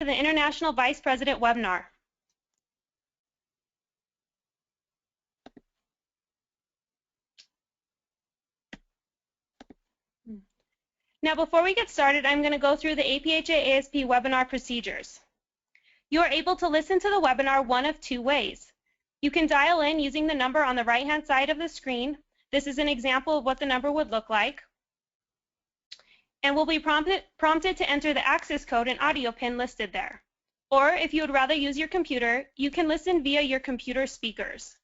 to the International Vice President webinar. Now, before we get started, I'm going to go through the APhA ASP webinar procedures. You are able to listen to the webinar one of two ways. You can dial in using the number on the right-hand side of the screen. This is an example of what the number would look like. And will be prompted to enter the access code and audio pin listed there. Or if you would rather use your computer, you can listen via your computer speakers.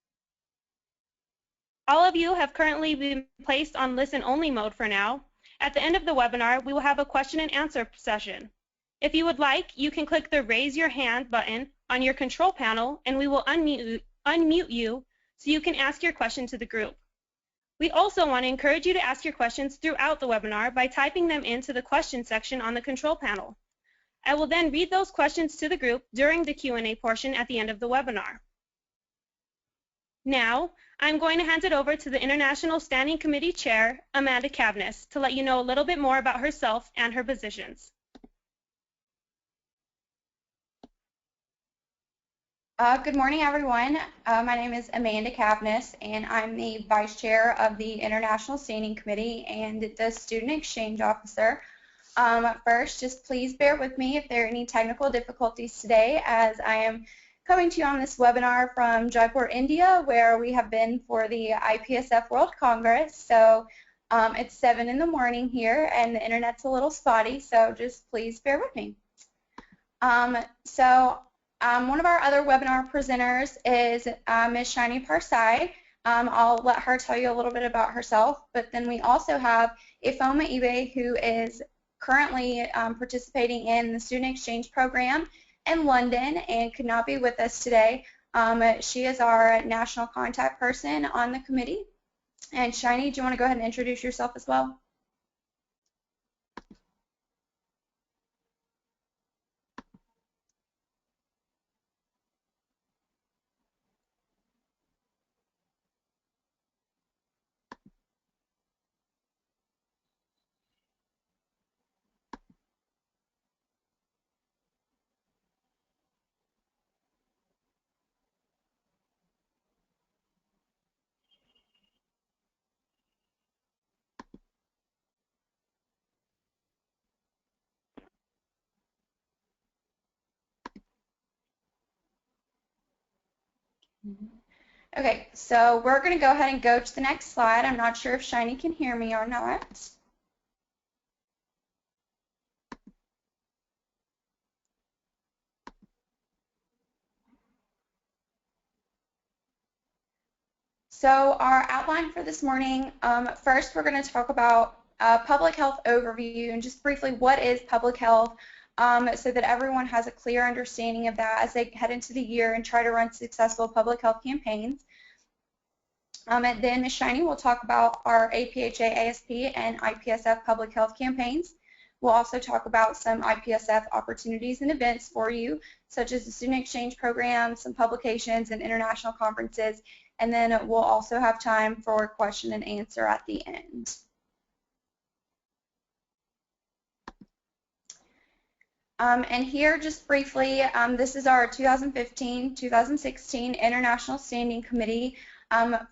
All of you have currently been placed on listen-only mode for now. At the end of the webinar, we will have a question and answer session. If you would like, you can click the Raise Your Hand button on your control panel and we will unmute you so you can ask your question to the group. We also want to encourage you to ask your questions throughout the webinar by typing them into the question section on the control panel. I will then read those questions to the group during the Q&A portion at the end of the webinar. Now, I'm going to hand it over to the International Standing Committee Chair, Amanda Cavness, to let you know a little bit more about herself and her positions. Good morning, everyone. My name is Amanda Cavness, and I'm the Vice Chair of the International Standing Committee and the Student Exchange Officer. First, just please bear with me if there are any technical difficulties today, as I am coming to you on this webinar from Jaipur, India, where we have been for the IPSF World Congress. So it's 7 in the morning here, and the internet's a little spotty, so just please bear with me. One of our other webinar presenters is Ms. Shiny Parsai. I'll let her tell you a little bit about herself, but then we also have Ifoma Ibe, who is currently participating in the Student Exchange Program in London and could not be with us today. She is our national contact person on the committee. And Shiny, do you want to go ahead and introduce yourself as well? Okay, so we're going to go ahead and go to the next slide. I'm not sure if Shiny can hear me or not. So our outline for this morning, first we're going to talk about public health overview and just briefly what is public health, so that everyone has a clear understanding of that as they head into the year and try to run successful public health campaigns. And then Ms. Shiny will talk about our APhA ASP and IPSF public health campaigns. We'll also talk about some IPSF opportunities and events for you, such as the Student Exchange Program, some publications and international conferences, and then we'll also have time for question and answer at the end. And here, just briefly, this is our 2015-2016 International Standing Committee.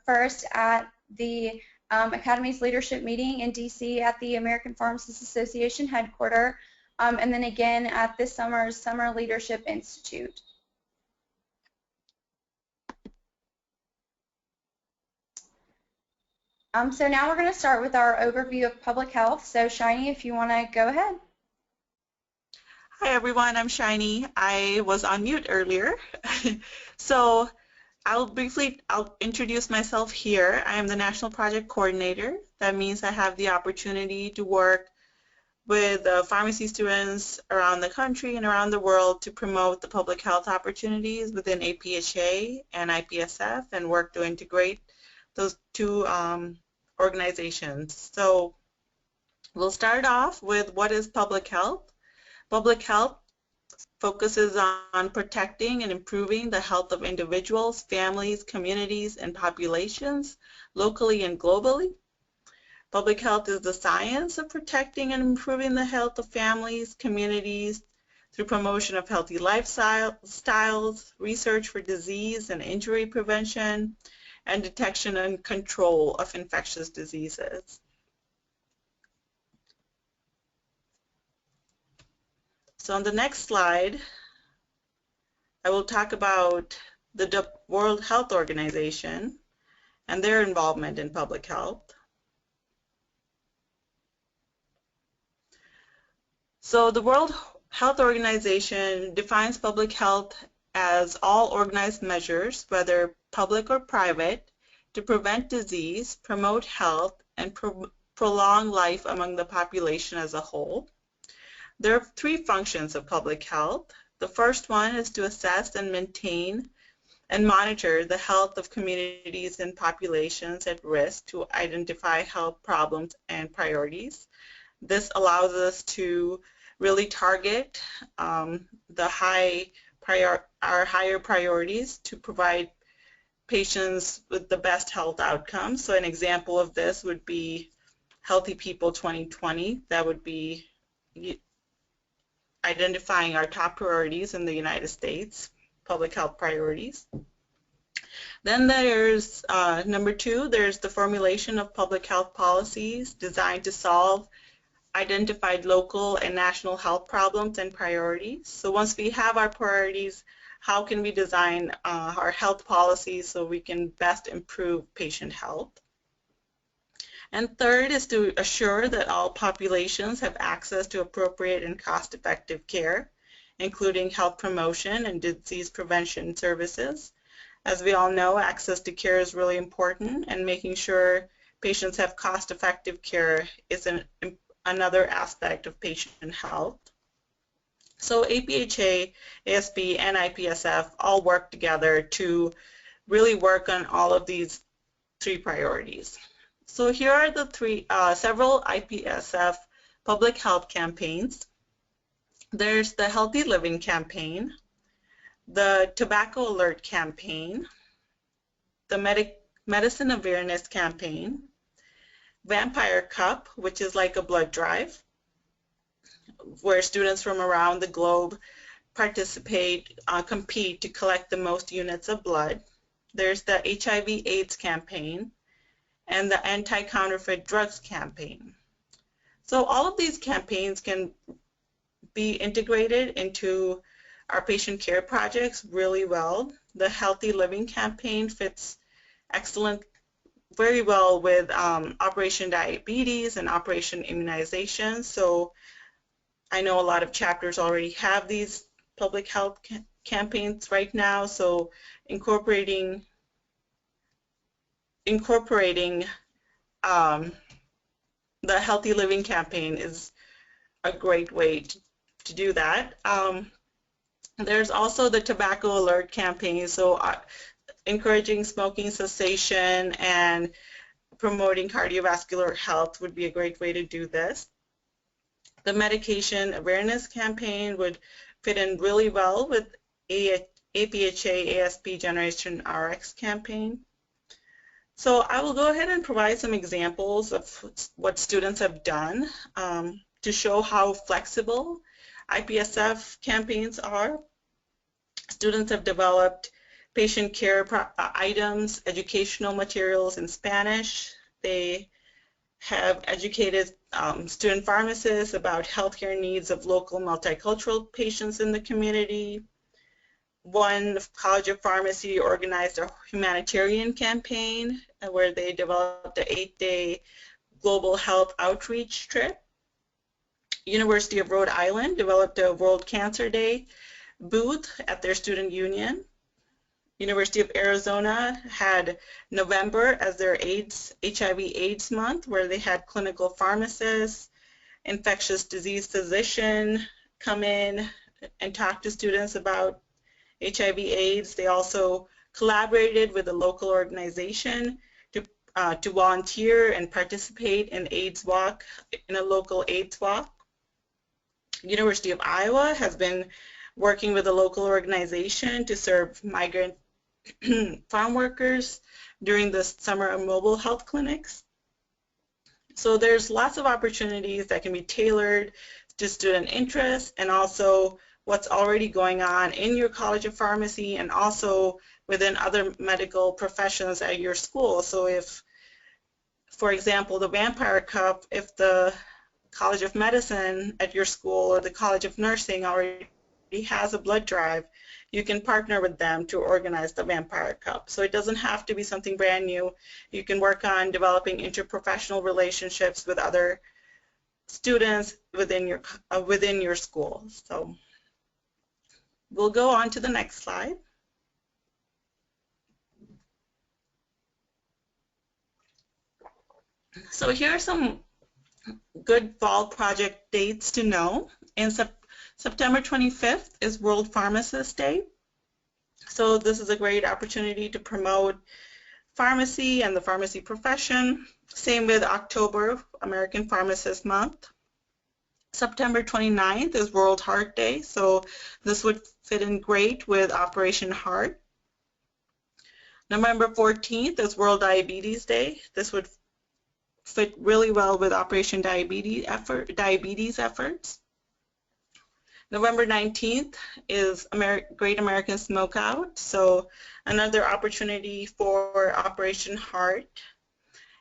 First at the Academy's leadership meeting in DC at the American Pharmacists Association headquarters, and then again at this summer's Summer Leadership Institute. So now we're going to start with our overview of public health. So Shiny, if you want to go ahead. Hi everyone, I'm Shiny. I was on mute earlier. So I'll introduce myself here. I am the National Project Coordinator. That means I have the opportunity to work with pharmacy students around the country and around the world to promote the public health opportunities within APhA and IPSF and work to integrate those two organizations. So we'll start off with what is public health. Public health focuses on protecting and improving the health of individuals, families, communities, and populations locally and globally. Public health is the science of protecting and improving the health of families, communities, through promotion of healthy lifestyles, research for disease and injury prevention, and detection and control of infectious diseases. So on the next slide, I will talk about the World Health Organization and their involvement in public health. So the World Health Organization defines public health as all organized measures, whether public or private, to prevent disease, promote health, and prolong life among the population as a whole. There are three functions of public health. The first one is to assess and maintain and monitor the health of communities and populations at risk to identify health problems and priorities. This allows us to really target our higher priorities to provide patients with the best health outcomes. So an example of this would be Healthy People 2020. That would be identifying our top priorities in the United States, public health priorities. Then there's number two, there's the formulation of public health policies designed to solve identified local and national health problems and priorities. So once we have our priorities, how can we design our health policies so we can best improve patient health? And third is to assure that all populations have access to appropriate and cost-effective care, including health promotion and disease prevention services. As we all know, access to care is really important, and making sure patients have cost-effective care is another aspect of patient health. So APhA, ASP, and IPSF all work together to really work on all of these three priorities. So here are the several IPSF public health campaigns. There's the Healthy Living campaign, the Tobacco Alert campaign, the Medicine Awareness campaign, Vampire Cup, which is like a blood drive, where students from around the globe compete to collect the most units of blood. There's the HIV/AIDS campaign and the Anti-Counterfeit Drugs campaign. So all of these campaigns can be integrated into our patient care projects really well. The Healthy Living campaign fits very well with Operation Diabetes and Operation Immunization. So I know a lot of chapters already have these public health campaigns right now, so incorporating the Healthy Living campaign is a great way to do that. There's also the Tobacco Alert campaign, so encouraging smoking cessation and promoting cardiovascular health would be a great way to do this. The Medication Awareness campaign would fit in really well with APhA ASP Generation RX campaign. So I will go ahead and provide some examples of what students have done to show how flexible IPSF campaigns are. Students have developed patient care items, educational materials in Spanish. They have educated student pharmacists about healthcare needs of local multicultural patients in the community. One College of Pharmacy organized a humanitarian campaign where they developed an 8-day global health outreach trip. University of Rhode Island developed a World Cancer Day booth at their student union. University of Arizona had November as their HIV/AIDS month, where they had clinical pharmacists, infectious disease physician come in and talk to students about HIV/AIDS. They also collaborated with a local organization to volunteer and participate in a local AIDS walk. University of Iowa has been working with a local organization to serve migrant farm workers during the summer mobile health clinics. So there's lots of opportunities that can be tailored to student interests and also what's already going on in your College of Pharmacy and also within other medical professions at your school. So if, for example, the Vampire Cup, if the College of Medicine at your school or the College of Nursing already has a blood drive, you can partner with them to organize the Vampire Cup. So it doesn't have to be something brand new. You can work on developing interprofessional relationships with other students within your school. So we'll go on to the next slide. So here are some good fall project dates to know. In September 25th is World Pharmacist Day. So this is a great opportunity to promote pharmacy and the pharmacy profession. Same with October, American Pharmacist Month. September 29th is World Heart Day, so this would fit in great with Operation Heart. November 14th is World Diabetes Day. This would fit really well with Operation Diabetes efforts. November 19th is Great American Smokeout, so another opportunity for Operation Heart.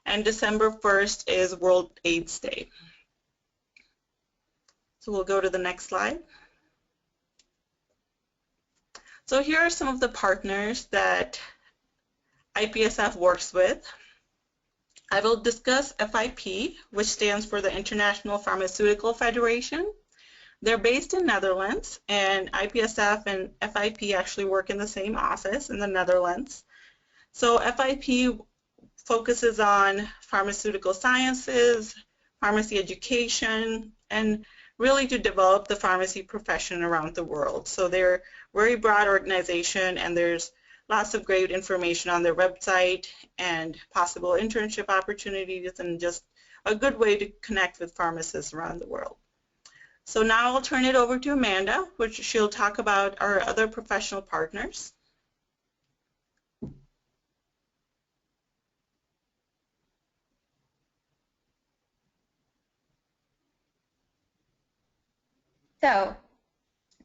And December 1st is World AIDS Day. So we'll go to the next slide. So here are some of the partners that IPSF works with. I will discuss FIP, which stands for the International Pharmaceutical Federation. They're based in Netherlands, and IPSF and FIP actually work in the same office in the Netherlands. So FIP focuses on pharmaceutical sciences, pharmacy education, and really to develop the pharmacy profession around the world. So they're a very broad organization, and there's lots of great information on their website and possible internship opportunities, and just a good way to connect with pharmacists around the world. So now I'll turn it over to Amanda, which she'll talk about our other professional partners. So,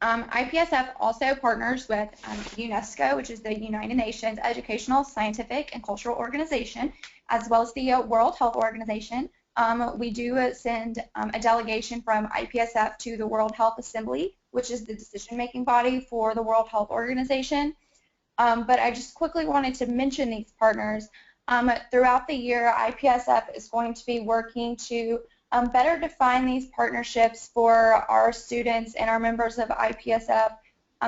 IPSF also partners with UNESCO, which is the United Nations Educational, Scientific, and Cultural Organization, as well as the World Health Organization. We do send a delegation from IPSF to the World Health Assembly, which is the decision-making body for the World Health Organization. But I just quickly wanted to mention these partners. Throughout the year, IPSF is going to be working to better define these partnerships for our students and our members of IPSF,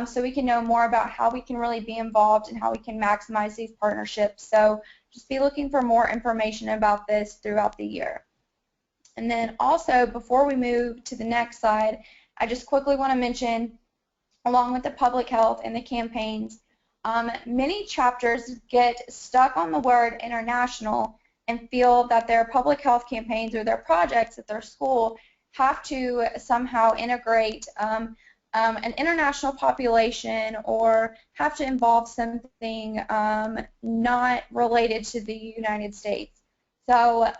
so we can know more about how we can really be involved and how we can maximize these partnerships. So just be looking for more information about this throughout the year. And then also, before we move to the next slide, I just quickly want to mention, along with the public health and the campaigns, many chapters get stuck on the word international and feel that their public health campaigns or their projects at their school have to somehow integrate an international population or have to involve something not related to the United States. So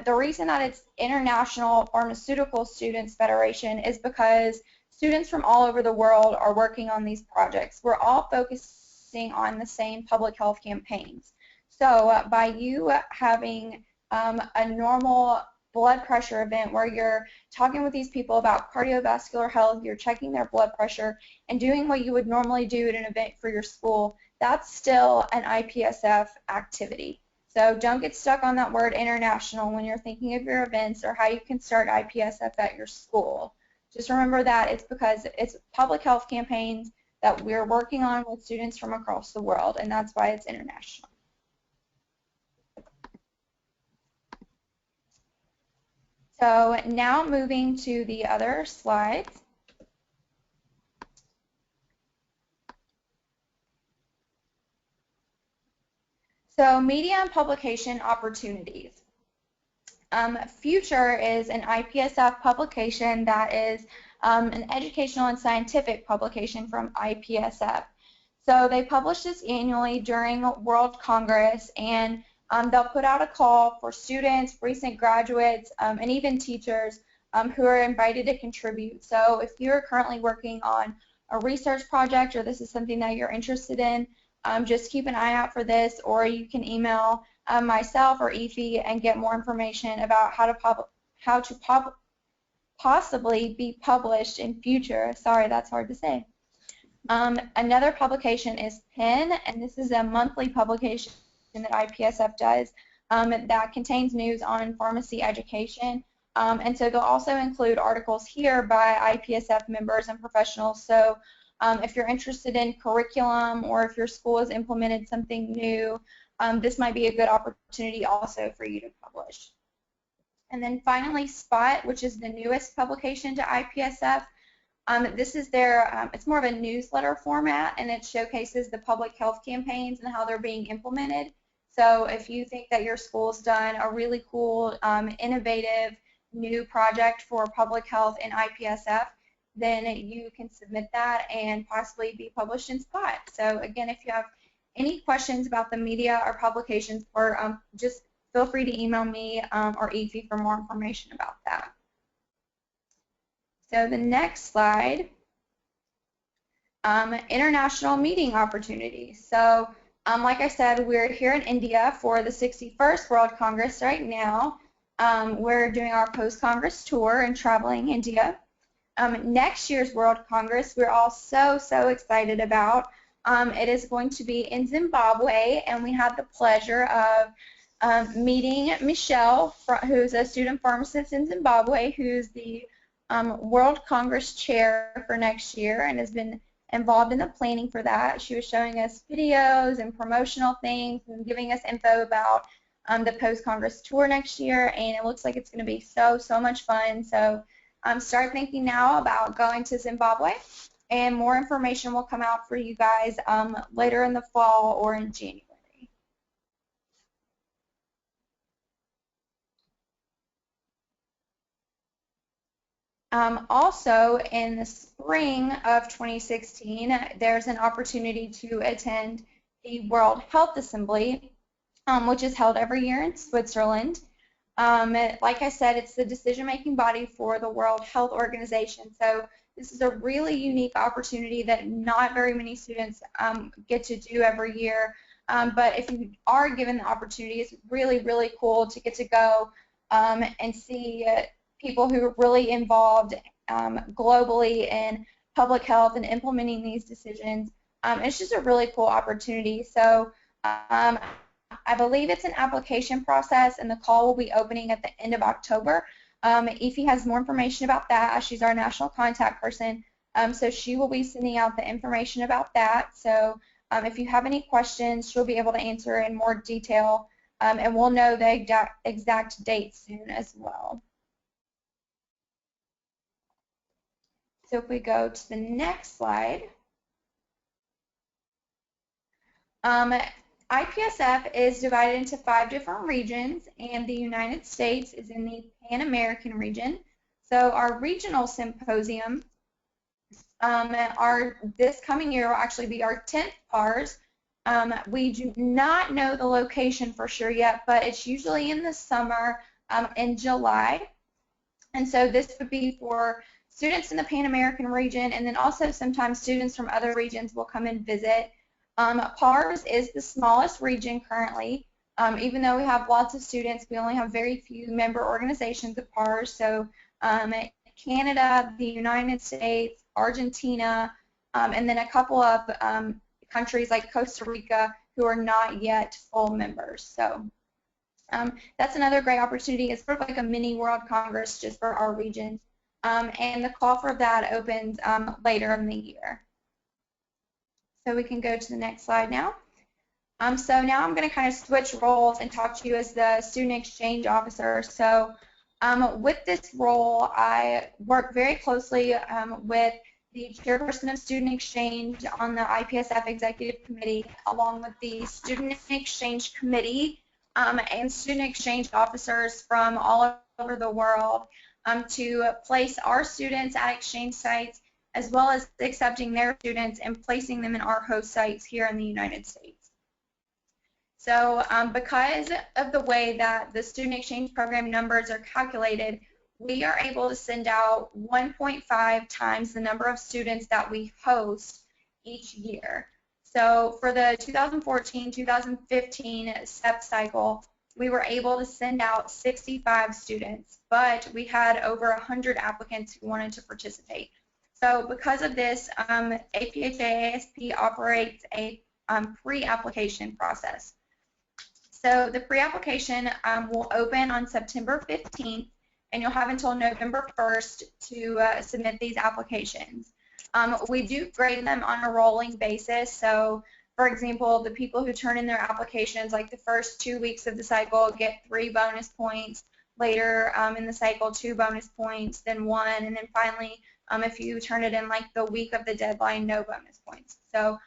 the reason that it's International Pharmaceutical Students Federation is because students from all over the world are working on these projects. We're all focusing on the same public health campaigns. So by you having a normal blood pressure event where you're talking with these people about cardiovascular health, you're checking their blood pressure, and doing what you would normally do at an event for your school, that's still an IPSF activity. So don't get stuck on that word international when you're thinking of your events or how you can start IPSF at your school. Just remember that it's because it's public health campaigns that we're working on with students from across the world, and that's why it's international. So now moving to the other slides. So media and publication opportunities. Future is an IPSF publication that is an educational and scientific publication from IPSF. So they publish this annually during World Congress, and they'll put out a call for students, recent graduates, and even teachers who are invited to contribute. So if you're currently working on a research project or this is something that you're interested in, just keep an eye out for this, or you can email myself or APhA and get more information about how to possibly be published in future. Sorry, that's hard to say. Another publication is PIN, and this is a monthly publication that IPSF does that contains news on pharmacy education. And so they'll also include articles here by IPSF members and professionals. So if you're interested in curriculum or if your school has implemented something new, this might be a good opportunity also for you to publish. And then finally, Spot, which is the newest publication to IPSF. This is their, it's more of a newsletter format, and it showcases the public health campaigns and how they're being implemented. So if you think that your school's done a really cool, innovative new project for public health in IPSF, then you can submit that and possibly be published in Spot. So again, if you have any questions about the media or publications, or just feel free to email me or APhA for more information about that. So the next slide, international meeting opportunities. So like I said, we're here in India for the 61st World Congress right now. We're doing our post-Congress tour and traveling India. Next year's World Congress, we're all so excited about. It is going to be in Zimbabwe, and we had the pleasure of meeting Michelle, who's a student pharmacist in Zimbabwe, who's the World Congress chair for next year and has been involved in the planning for that. She was showing us videos and promotional things and giving us info about the post-Congress tour next year, and it looks like it's going to be so much fun. So start thinking now about going to Zimbabwe, and more information will come out for you guys later in the fall or in January. Also, in the spring of 2016, there's an opportunity to attend the World Health Assembly, which is held every year in Switzerland. Like I said, it's the decision-making body for the World Health Organization. So this is a really unique opportunity that not very many students get to do every year. But if you are given the opportunity, it's really cool to get to go and see people who are really involved globally in public health and implementing these decisions. It's just a really cool opportunity. So I believe it's an application process, and the call will be opening at the end of October. APhA has more information about that, as she's our national contact person. So she will be sending out the information about that. So if you have any questions, she'll be able to answer in more detail, and we'll know the exact date soon as well. So if we go to the next slide, IPSF is divided into 5 different regions, and the United States is in the Pan-American region. So our regional symposium, this coming year will actually be our 10th PARS. We do not know the location for sure yet, but it's usually in the summer in July. And so this would be for students in the Pan-American region, and then also sometimes students from other regions will come and visit. PARS is the smallest region currently. Even though we have lots of students, we only have very few member organizations of PARS. So Canada, the United States, Argentina, and then a couple of countries like Costa Rica who are not yet full members. So that's another great opportunity. It's sort of like a mini World Congress just for our region. And the call for that opens later in the year. So we can go to the next slide now. So now I'm going to kind of switch roles and talk to you as the student exchange officer. So with this role, I work very closely with the chairperson of student exchange on the IPSF executive committee, along with the student exchange committee and student exchange officers from all over the world to place our students at exchange sites, as well as accepting their students and placing them in our host sites here in the United States. So because of the way that the student exchange program numbers are calculated, we are able to send out 1.5 times the number of students that we host each year. So for the 2014-2015 SEP cycle, we were able to send out 65 students, but we had over 100 applicants who wanted to participate. So because of this, APhA ASP operates a pre-application process. So the pre-application will open on September 15th, and you'll have until November 1st to submit these applications. We do grade them on a rolling basis. So, for example, the people who turn in their applications like the first 2 weeks of the cycle get 3 bonus points. Later in the cycle, 2 bonus points, then 1, and then finally, if you turn it in like the week of the deadline, no bonus points. So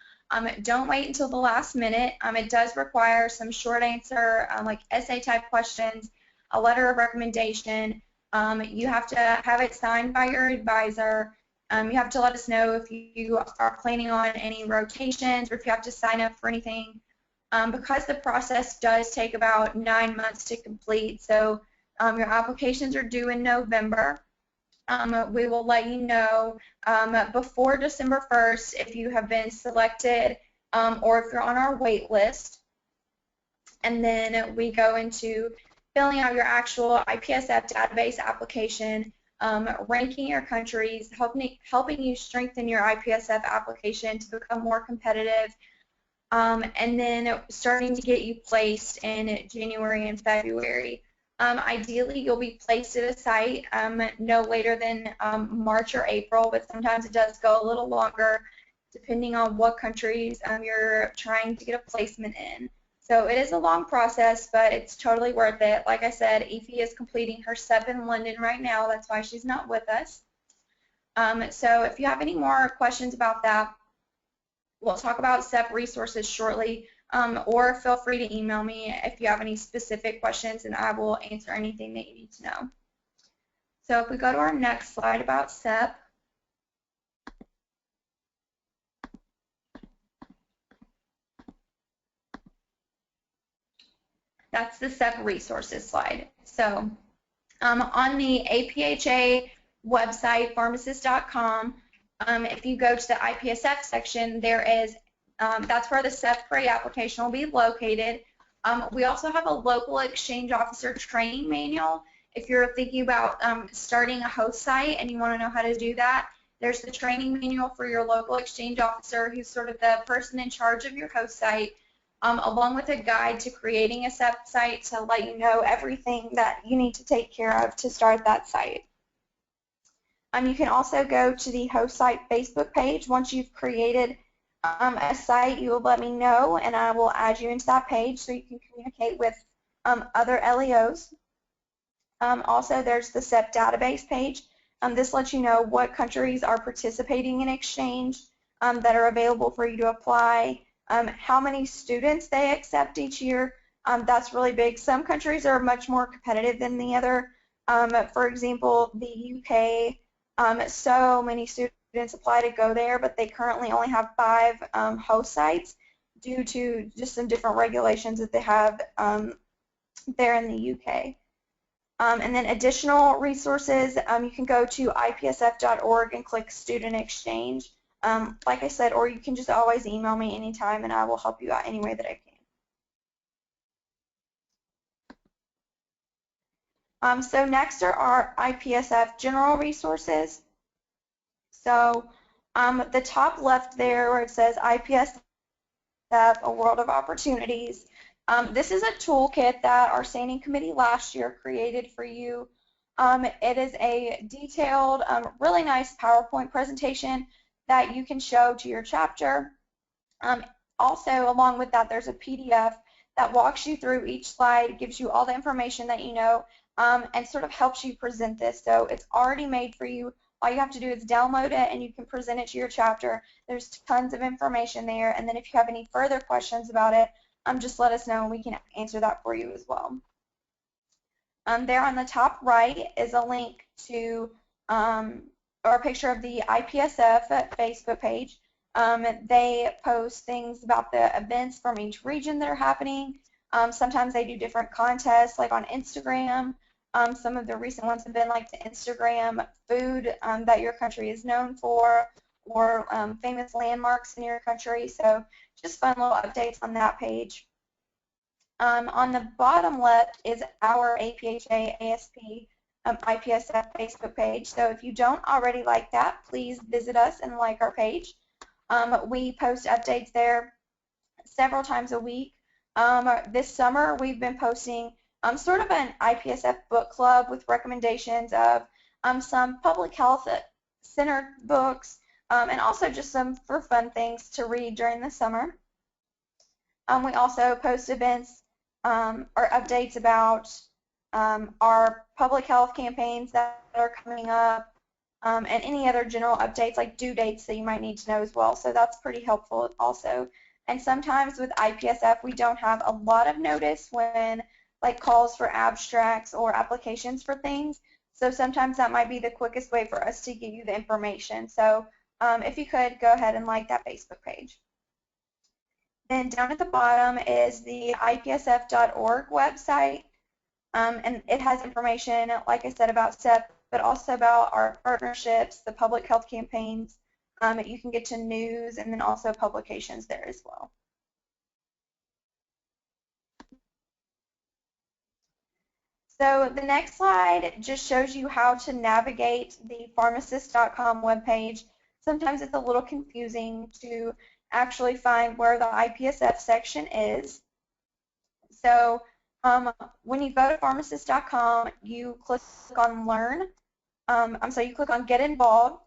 don't wait until the last minute. It does require some short answer, like essay type questions, a letter of recommendation. You have to have it signed by your advisor. You have to let us know if you are planning on any rotations or if you have to sign up for anything. Because the process does take about 9 months to complete, so your applications are due in November. We will let you know before December 1st if you have been selected or if you're on our wait list. And then we go into filling out your actual IPSF database application, ranking your countries, helping you strengthen your IPSF application to become more competitive, and then starting to get you placed in January and February. Ideally, you'll be placed at a site no later than March or April, but sometimes it does go a little longer depending on what countries you're trying to get a placement in. So it is a long process, but it's totally worth it. Like I said, Aoife is completing her SEP in London right now. That's why she's not with us. So if you have any more questions about that, we'll talk about SEP resources shortly. Or feel free to email me if you have any specific questions, and I will answer anything that you need to know. So if we go to our next slide about SEP, that's the SEP resources slide. So on the APhA website, pharmacist.com, if you go to the IPSF section, there is that's where the SEP pre-application will be located. We also have a local exchange officer training manual. If you're thinking about starting a host site and you want to know how to do that, there's the training manual for your local exchange officer, who's sort of the person in charge of your host site, along with a guide to creating a SEP site to let you know everything that you need to take care of to start that site. You can also go to the host site Facebook page. Once you've created a site, you will let me know, and I will add you into that page so you can communicate with other LEOs. Also, there's the Sep Database page. This lets you know what countries are participating in exchange that are available for you to apply, how many students they accept each year. That's really big. Some countries are much more competitive than the other. For example, the UK, so many students apply to go there, but they currently only have 5 host sites due to just some different regulations that they have there in the UK. And then additional resources, you can go to ipsf.org and click Student Exchange, like I said, or you can just always email me anytime and I will help you out any way that I can. So next are our IPSF general resources. So the top left there where it says IPSF, A World of Opportunities, this is a toolkit that our standing committee last year created for you. It is a detailed, really nice PowerPoint presentation that you can show to your chapter. Also, along with that, there's a PDF that walks you through each slide, gives you all the information that you know, and sort of helps you present this. So it's already made for you. All you have to do is download it and you can present it to your chapter. There's tons of information there, and then if you have any further questions about it, just let us know and we can answer that for you as well. There on the top right is a link to or a picture of the IPSF Facebook page. They post things about the events from each region that are happening. Sometimes they do different contests, like on Instagram. Some of the recent ones have been like the Instagram food that your country is known for, or famous landmarks in your country. So just fun little updates on that page. On the bottom left is our APhA ASP IPSF Facebook page. So if you don't already like that, please visit us and like our page. We post updates there several times a week. This summer we've been posting sort of an IPSF book club with recommendations of some public health centered books and also just some for fun things to read during the summer. We also post events or updates about our public health campaigns that are coming up and any other general updates like due dates that you might need to know as well. So that's pretty helpful also. And sometimes with IPSF we don't have a lot of notice when like calls for abstracts or applications for things. So sometimes that might be the quickest way for us to give you the information. So if you could go ahead and like that Facebook page. Then down at the bottom is the IPSF.org website. And it has information, like I said, about Sep, but also about our partnerships, the public health campaigns. You can get to news and then also publications there as well. So the next slide just shows you how to navigate the pharmacist.com webpage. Sometimes it's a little confusing to actually find where the IPSF section is. So when you go to pharmacist.com, you click on Learn. You click on Get Involved.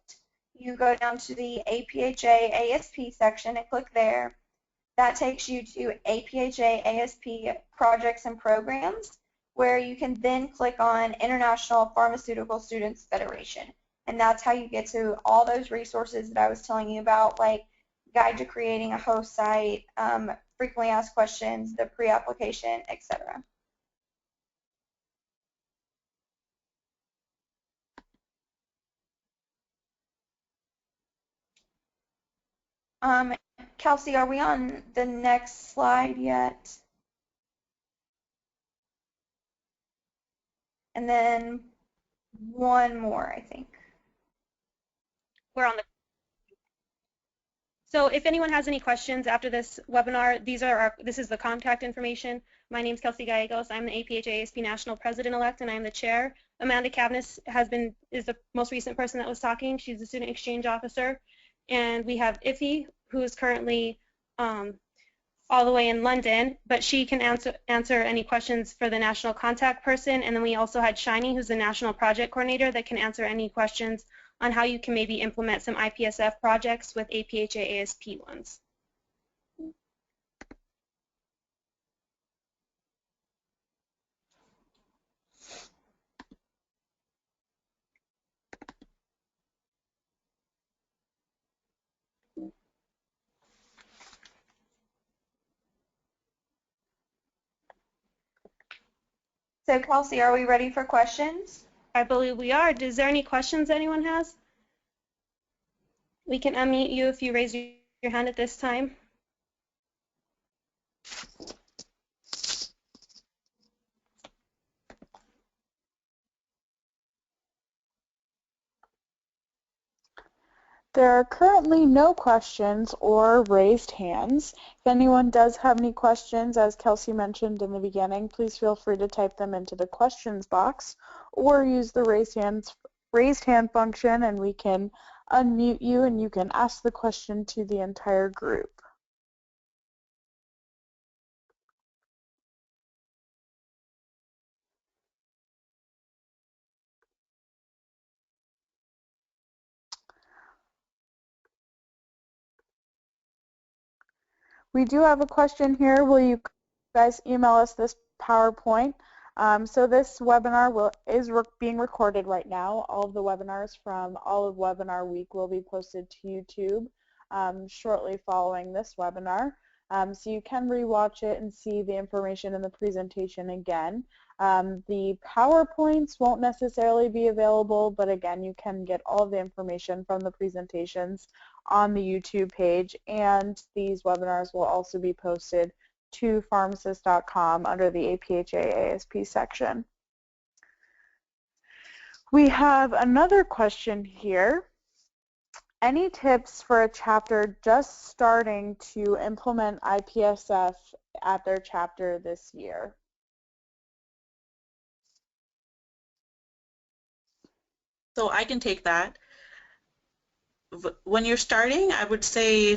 You go down to the APhA ASP section and click there. That takes you to APhA ASP Projects and Programs, where you can then click on International Pharmaceutical Students Federation. And that's how you get to all those resources that I was telling you about, like Guide to Creating a Host Site, Frequently Asked Questions, the pre-application, etc. Kelsey, are we on the next slide yet? And then one more, I think. We're on the. So if anyone has any questions after this webinar, this is the contact information. My name is Kelsey Gallegos. I'm the APhA ASP National President-elect, and I'm the chair. Amanda Cavness is the most recent person that was talking. She's the Student Exchange Officer. And we have Iffy, who is currently all the way in London, but she can answer any questions for the national contact person. And then we also had Shiny, who's the national project coordinator, that can answer any questions on how you can maybe implement some IPSF projects with APhA ASP ones. So Kelsey, are we ready for questions? I believe we are. Is there any questions anyone has? We can unmute you if you raise your hand at this time. There are currently no questions or raised hands. If anyone does have any questions, as Kelsey mentioned in the beginning, please feel free to type them into the questions box or use the raised hand function, and we can unmute you and you can ask the question to the entire group. We do have a question here. Will you guys email us this PowerPoint? So this webinar is being recorded right now. All of the webinars from all of Webinar Week will be posted to YouTube shortly following this webinar. So you can rewatch it and see the information in the presentation again. The PowerPoints won't necessarily be available, but again, you can get all of the information from the presentations on the YouTube page, and these webinars will also be posted to pharmacist.com under the APhA ASP section. We have another question here. Any tips for a chapter just starting to implement IPSF at their chapter this year? So I can take that. When you're starting, I would say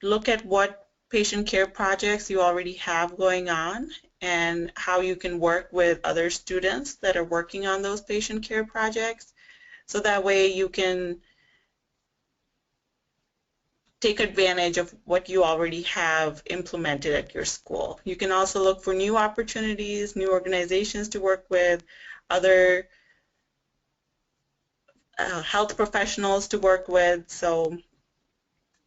look at what patient care projects you already have going on and how you can work with other students that are working on those patient care projects. So that way you can take advantage of what you already have implemented at your school. You can also look for new opportunities, new organizations to work with, other health professionals to work with.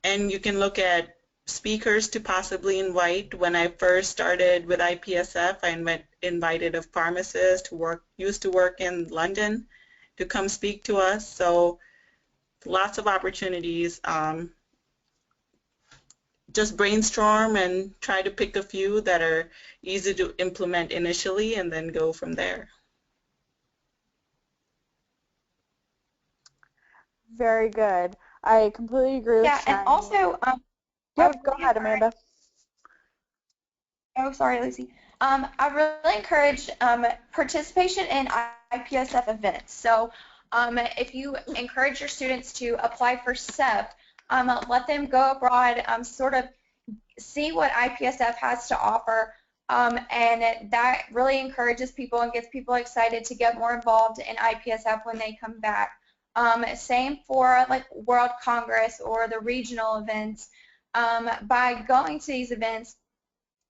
And you can look at speakers to possibly invite. When I first started with IPSF, I invited a pharmacist who used to work in London to come speak to us. So lots of opportunities. Just brainstorm and try to pick a few that are easy to implement initially and then go from there. Very good. I completely agree with Shani. Yeah, and also, Yep, go ahead, Amanda. Oh, sorry, Lucy. I really encourage participation in IPSF events. So if you encourage your students to apply for Sep, let them go abroad, sort of see what IPSF has to offer, and that really encourages people and gets people excited to get more involved in IPSF when they come back. Same for like World Congress or the regional events. By going to these events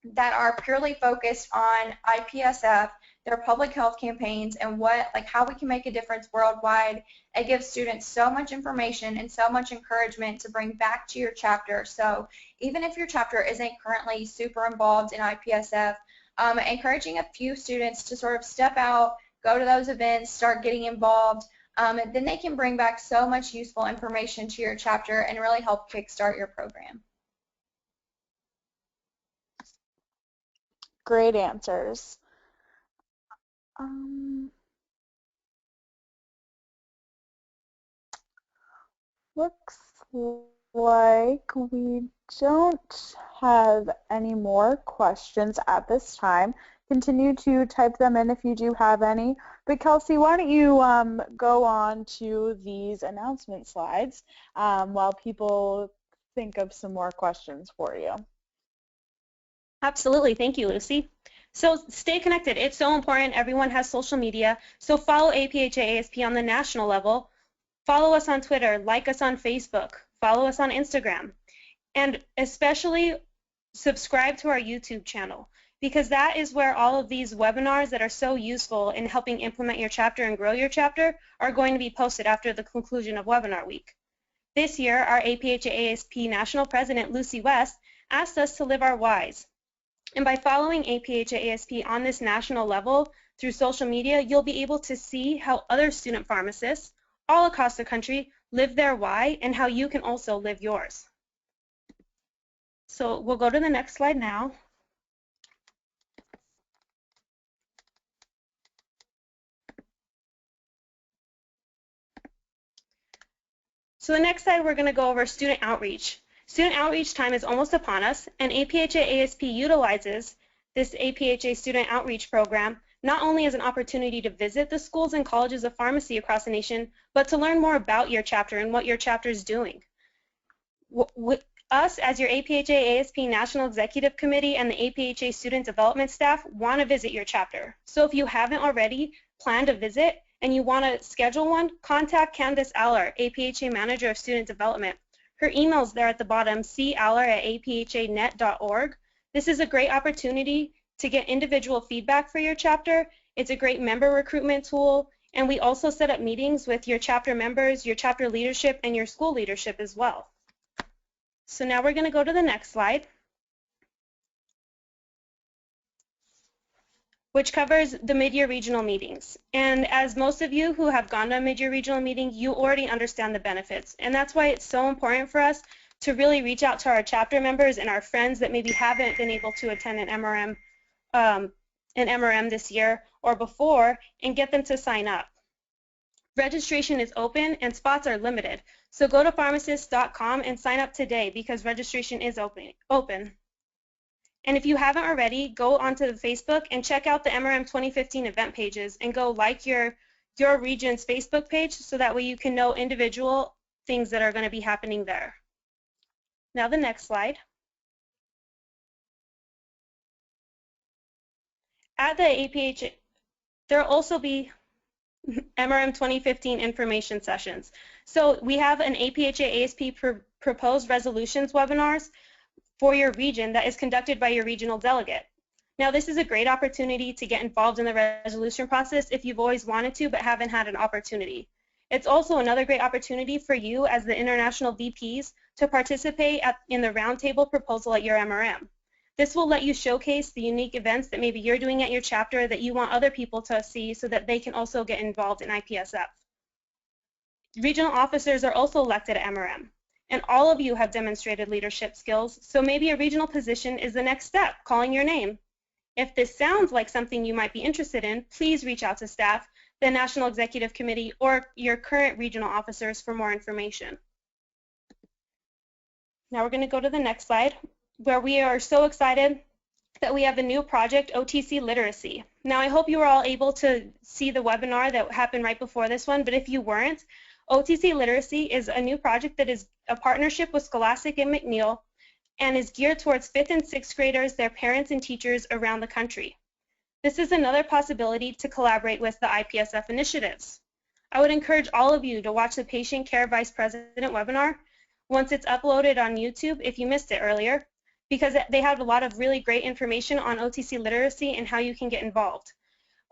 that are purely focused on IPSF, their public health campaigns, and how we can make a difference worldwide, it gives students so much information and so much encouragement to bring back to your chapter. So even if your chapter isn't currently super involved in IPSF, encouraging a few students to sort of step out, go to those events, start getting involved, then they can bring back so much useful information to your chapter and really help kickstart your program. Great answers. Looks like we don't have any more questions at this time. Continue to type them in if you do have any. But Kelsey, why don't you go on to these announcement slides while people think of some more questions for you. Absolutely. Thank you, Lucy. So stay connected. It's so important. Everyone has social media. So follow APhA ASP on the national level. Follow us on Twitter. Like us on Facebook. Follow us on Instagram. And especially subscribe to our YouTube channel, because that is where all of these webinars that are so useful in helping implement your chapter and grow your chapter are going to be posted after the conclusion of webinar week. This year, our APhA ASP National President, Lucy West, asked us to live our whys. And by following APhA ASP on this national level through social media, you'll be able to see how other student pharmacists all across the country live their why and how you can also live yours. So we'll go to the next slide now. So the next slide, we're going to go over student outreach. Student outreach time is almost upon us, and APhA ASP utilizes this APhA student outreach program not only as an opportunity to visit the schools and colleges of pharmacy across the nation, but to learn more about your chapter and what your chapter is doing. Us, as your APhA ASP National Executive Committee and the APhA Student Development staff, want to visit your chapter. So if you haven't already planned a visit and you want to schedule one, contact Candace Aller, APhA Manager of Student Development. Her email's there at the bottom, caller@aphanet.org. This is a great opportunity to get individual feedback for your chapter. It's a great member recruitment tool, and we also set up meetings with your chapter members, your chapter leadership, and your school leadership as well. So now we're going to go to the next slide, which covers the mid-year regional meetings. And as most of you who have gone to a mid-year regional meeting, you already understand the benefits. And that's why it's so important for us to really reach out to our chapter members and our friends that maybe haven't been able to attend an MRM this year or before, and get them to sign up. Registration is open and spots are limited, so go to pharmacist.com and sign up today because registration is open. And if you haven't already, go onto the Facebook and check out the MRM 2015 event pages and go like your region's Facebook page so that way you can know individual things that are going to be happening there. Now the next slide. At the APHA, there will also be MRM 2015 information sessions. So we have an APhA ASP proposed resolutions webinars for your region that is conducted by your regional delegate. Now this is a great opportunity to get involved in the resolution process if you've always wanted to but haven't had an opportunity. It's also another great opportunity for you as the international VPs to participate in the roundtable proposal at your MRM. This will let you showcase the unique events that maybe you're doing at your chapter that you want other people to see so that they can also get involved in IPSF. Regional officers are also elected at MRM, and all of you have demonstrated leadership skills, so maybe a regional position is the next step, calling your name. If this sounds like something you might be interested in, please reach out to staff, the National Executive Committee, or your current regional officers for more information. Now we're going to go to the next slide, where we are so excited that we have a new project, Otc Literacy. Now I hope you were all able to see the webinar that happened right before this one, but if you weren't, Otc Literacy is a new project that is a partnership with Scholastic and McNeil and is geared towards 5th and 6th graders, their parents and teachers around the country. This is another possibility to collaborate with the IPSF initiatives. I would encourage all of you to watch the Patient Care Vice President webinar once it's uploaded on YouTube if you missed it earlier, because they have a lot of really great information on Otc Literacy and how you can get involved.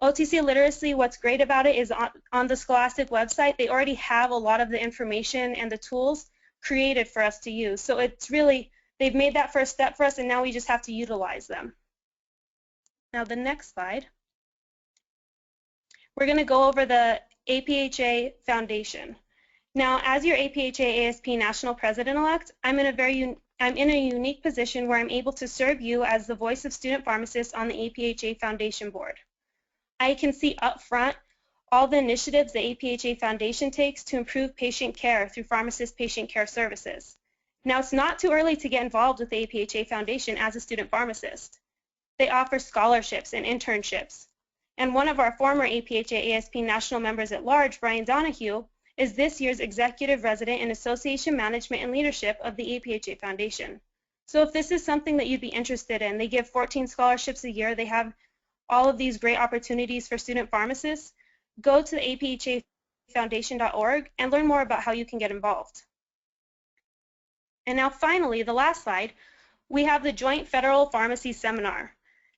Otc Literacy, what's great about it is on the Scholastic website, they already have a lot of the information and the tools created for us to use. So it's really, they've made that first step for us and now we just have to utilize them. Now the next slide. We're going to go over the APhA Foundation. Now as your APhA ASP National President-elect, I'm in a unique position where I'm able to serve you as the voice of student pharmacists on the APhA Foundation board. I can see up front all the initiatives the APhA Foundation takes to improve patient care through pharmacist patient care services. Now it's not too early to get involved with the APhA Foundation as a student pharmacist. They offer scholarships and internships. And one of our former APhA ASP national members at large, Brian Donahue, is this year's Executive Resident in Association Management and Leadership of the APhA Foundation. So if this is something that you'd be interested in, they give 14 scholarships a year. They have all of these great opportunities for student pharmacists. Go to the aphafoundation.org and learn more about how you can get involved. And now finally, the last slide, we have the Joint Federal Pharmacy Seminar.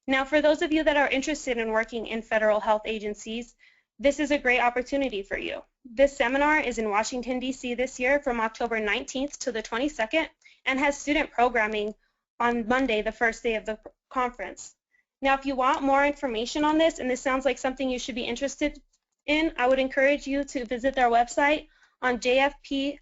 Now for those of you that are interested in working in federal health agencies, this is a great opportunity for you. This seminar is in Washington, D.C. this year from October 19th to the 22nd and has student programming on Monday, the first day of the conference. Now, if you want more information on this, and this sounds like something you should be interested in, I would encourage you to visit their website on jfpsinfo.org.